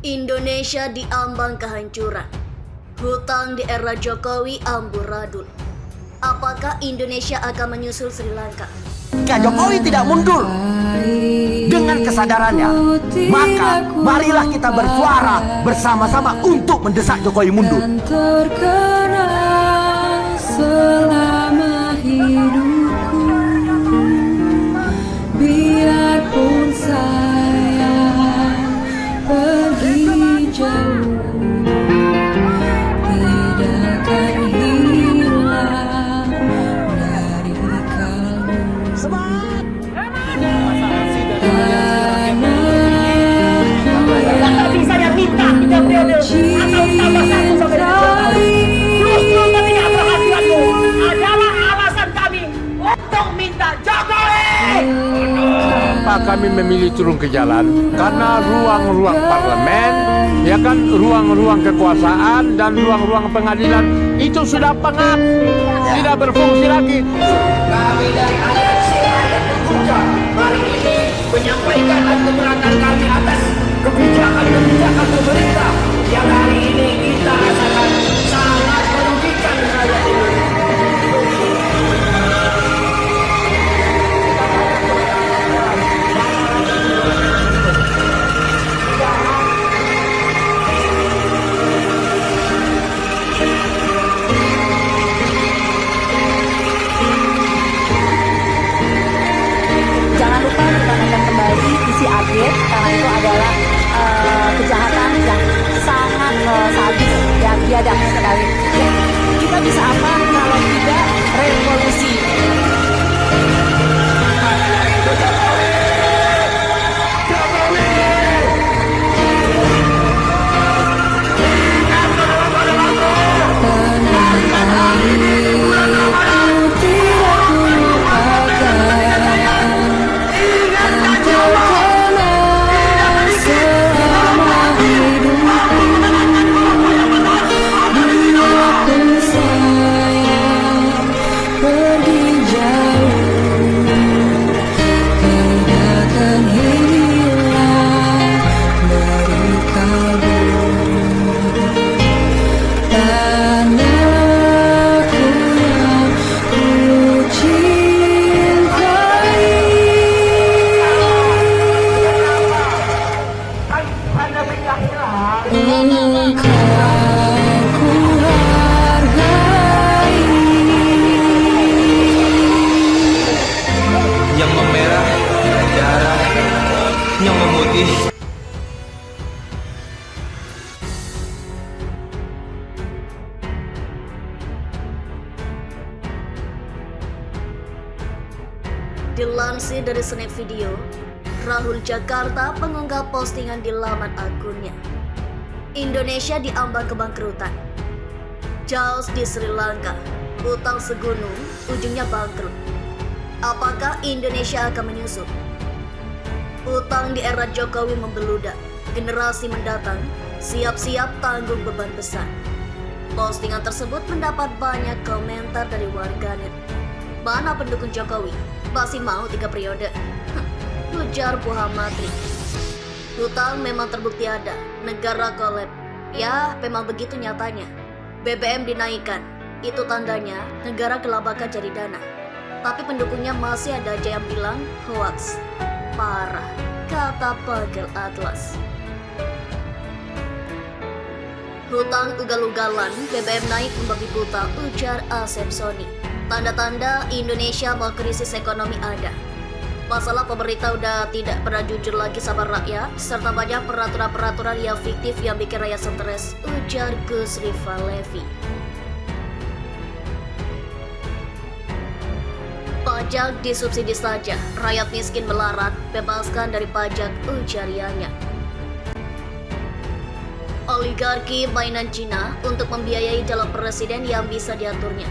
Indonesia diambang kehancuran. Hutang di era Jokowi amburadul. Apakah Indonesia akan menyusul Sri Lanka? Jika Jokowi tidak mundur dengan kesadarannya, maka marilah kita bersuara bersama-sama untuk mendesak Jokowi mundur. Dan terkenal selama hidupku, biarpun saya pergi jauh, tidak akan hilang dari kalbu. Tak bisa yang minta 3 periode atau tambah 1 sampai 2 justru ketidakberhasilanmu adalah alasan kami untuk minta Jokowi. Kenapa kami memilih turun ke jalan? Karena ruang-ruang parlemen, ya kan, ruang-ruang kekuasaan dan ruang-ruang pengadilan itu sudah pengap, tidak berfungsi lagi. Kami dari Aliansi Rakyat Terbuka hari ini menyampaikan keberatan kami atas kebijakan-kebijakan pemerintah yang hari ini kita rasakan sangat merugikan rakyat Indonesia. Jangan lupa ditanyakan kembali isi update karena itu adalah kejahatan yang sangat sadis dan biadab sekali. Ya, kita bisa apa kalau tidak revolusi? Yang memerah darah, yang memutih Dilansir dari Snap Video, Rahul Jakarta mengunggah postingan di laman akunnya. Indonesia diambang kebangkrutan. Chaos di Sri Lanka, utang segunung, ujungnya bangkrut. Apakah Indonesia akan menyusul? Utang di era Jokowi membeludak. Generasi mendatang siap-siap tanggung beban besar. Postingan tersebut mendapat banyak komentar dari warganet. Mana pendukung Jokowi? Masih mau 3 periode? Ujar Muhammadri. Hutang memang terbukti ada. Negara kolab. Ya, memang begitu nyatanya. BBM dinaikkan. Itu tandanya negara kelabakan cari dana. Tapi pendukungnya masih ada aja yang bilang hoax. Parah, kata Pagel Atlas. Hutang ugal-ugalan, BBM naik membabi buta, ujar Asep Soni. Tanda-tanda Indonesia mau krisis ekonomi ada. Masalah pemerintah udah tidak pernah jujur lagi sama rakyat, serta banyak peraturan-peraturan yang fiktif yang bikin rakyat stres, ujar Gus Rifalevi. Pajak disubsidi saja, rakyat miskin melarat, bebaskan dari pajak, ujar Yanya. Oligarki mainan Cina untuk membiayai calon presiden yang bisa diaturnya.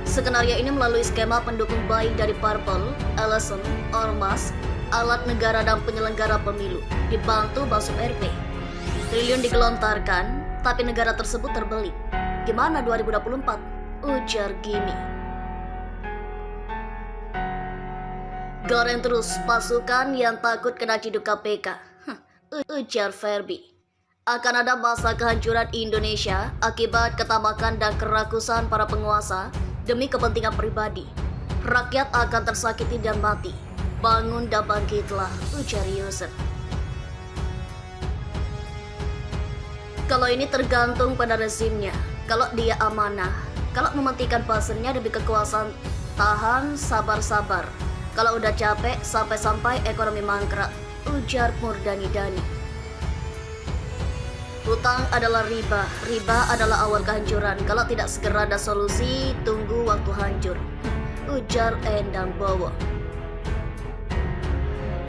Skenario ini melalui skema pendukung baik dari parpol, LSM, ormas, alat negara dan penyelenggara pemilu, dibantu Basum RP. Triliun digelontarkan, tapi negara tersebut terbelit. Gimana 2024? Ujar Gini. Goreng terus pasukan yang takut kena ciduk KPK. Ujar Ferbi. Akan ada masa kehancuran Indonesia akibat ketamakan dan kerakusan para penguasa demi kepentingan pribadi. Rakyat akan tersakiti dan mati. Bangun dan bangkitlah, ujar Yusuf. Kalau ini tergantung pada rezimnya. Kalau dia amanah, kalau mementingkan pasarnya demi kekuasaan, tahan, sabar-sabar. Kalau udah capek, sampai-sampai ekonomi mangkrak, ujar Murdani Dani. Hutang adalah riba, riba adalah awal kehancuran. Kalau tidak segera ada solusi, tunggu waktu hancur, ujar Endang Bowo.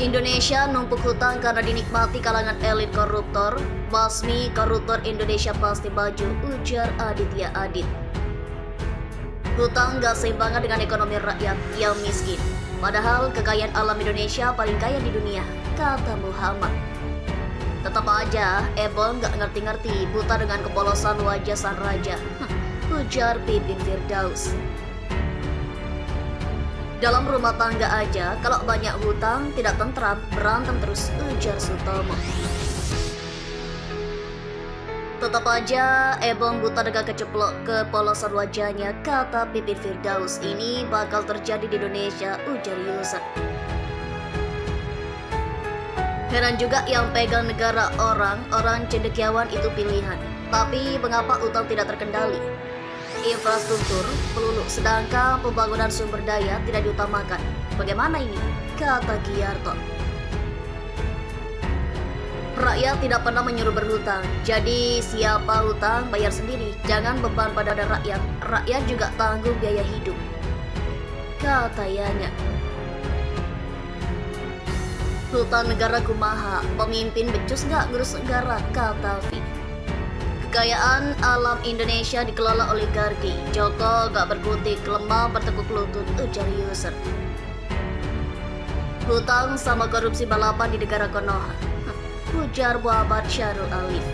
Indonesia numpuk hutang karena dinikmati kalangan elit koruptor. Basmi koruptor Indonesia pasti maju, ujar Aditya Adit. Hutang gak seimbangan dengan ekonomi rakyat yang miskin. Padahal kekayaan alam Indonesia paling kaya di dunia, kata Muhammad. Tetap aja, Ebon gak ngerti-ngerti, buta dengan kepolosan wajah sang raja, ujar Pipin Firdaus. Dalam rumah tangga aja, kalau banyak hutang, tidak tentram, berantem terus, ujar Sutomo. Tetap aja, Ebon buta dengan kepolosan wajahnya, kata Pipin Firdaus. Ini bakal terjadi di Indonesia, ujar Yusuf. Heran juga yang pegang negara orang cendekiawan itu pilihan. Tapi mengapa utang tidak terkendali? Infrastruktur pelulu, sedangkan pembangunan sumber daya tidak diutamakan. Bagaimana ini? Kata Giarto. Rakyat tidak pernah menyuruh berhutang. Jadi siapa hutang bayar sendiri. Jangan beban pada rakyat. Rakyat juga tanggung biaya hidup, kata Yanya. Hutang negara kumaha, pemimpin becus gak ngurus negara, kata Vi. Kekayaan alam Indonesia dikelola oligarki. Joko gak berkutik, lemah bertekuk lutut, ujar Yusuf. Hutang sama korupsi balapan di negara Konoha, ujar Muhammad Syarul Alif.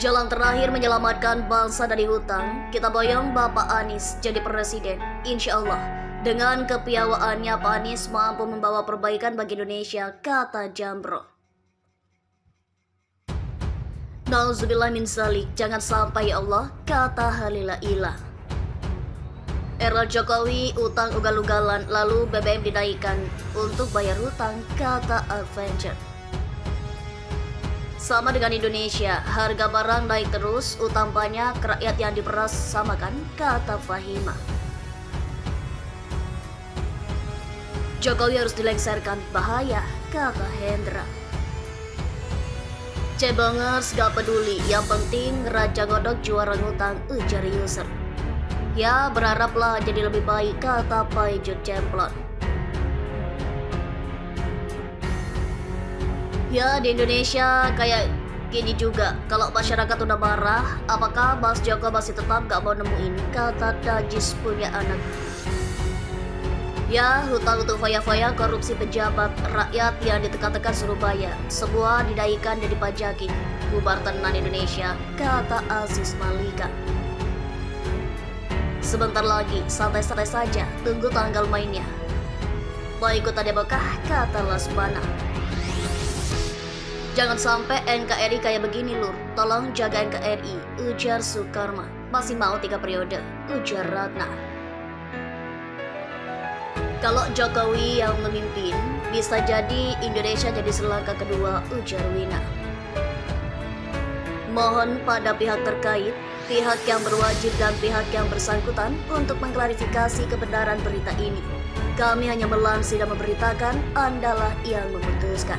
Jalan terakhir menyelamatkan bangsa dari hutang, kita boyong Bapak Anies jadi presiden. Insya Allah, dengan kepiawaannya Pak Anies mampu membawa perbaikan bagi Indonesia, kata Jambro. Nauzubillah min zalik, jangan sampai ya Allah, kata Halila Ila. Era Jokowi utang ugal-ugalan, lalu BBM dinaikkan untuk bayar hutang, kata Adventure. Sama dengan Indonesia, harga barang naik terus, utang banyak, rakyat yang diperas samakan, kata Fahima. Jokowi harus dilengsarkan, bahaya, kata Hendra. Cebongers gak peduli, yang penting Raja Godok juara ngutang, ujar Yusuf. Ya berharaplah jadi lebih baik, kata Paijut Cemplon. Ya di Indonesia kayak gini juga, kalau masyarakat udah marah, apakah Mas Joko masih tetap gak mau nemuin, kata Dajis punya anak. Ya, hutang untuk faya-faya korupsi pejabat, rakyat yang ditekan-tekan suruh bayar, semua didaikan dan dipajakin, bubar tenan Indonesia, kata Aziz Malika. Sebentar lagi, santai-santai saja, tunggu tanggal mainnya. Mau ikut adebokah, kata Lasbana. Jangan sampai NKRI kayak begini lur, tolong jaga NKRI, ujar Soekarma. Masih mau 3 periode, ujar Ratna. Kalau Jokowi yang memimpin, bisa jadi Indonesia jadi selangkah kedua, ujar Wina. Mohon pada pihak terkait, pihak yang berwajib dan pihak yang bersangkutan untuk mengklarifikasi kebenaran berita ini. Kami hanya melansir dan memberitakan, Andalah yang memutuskan.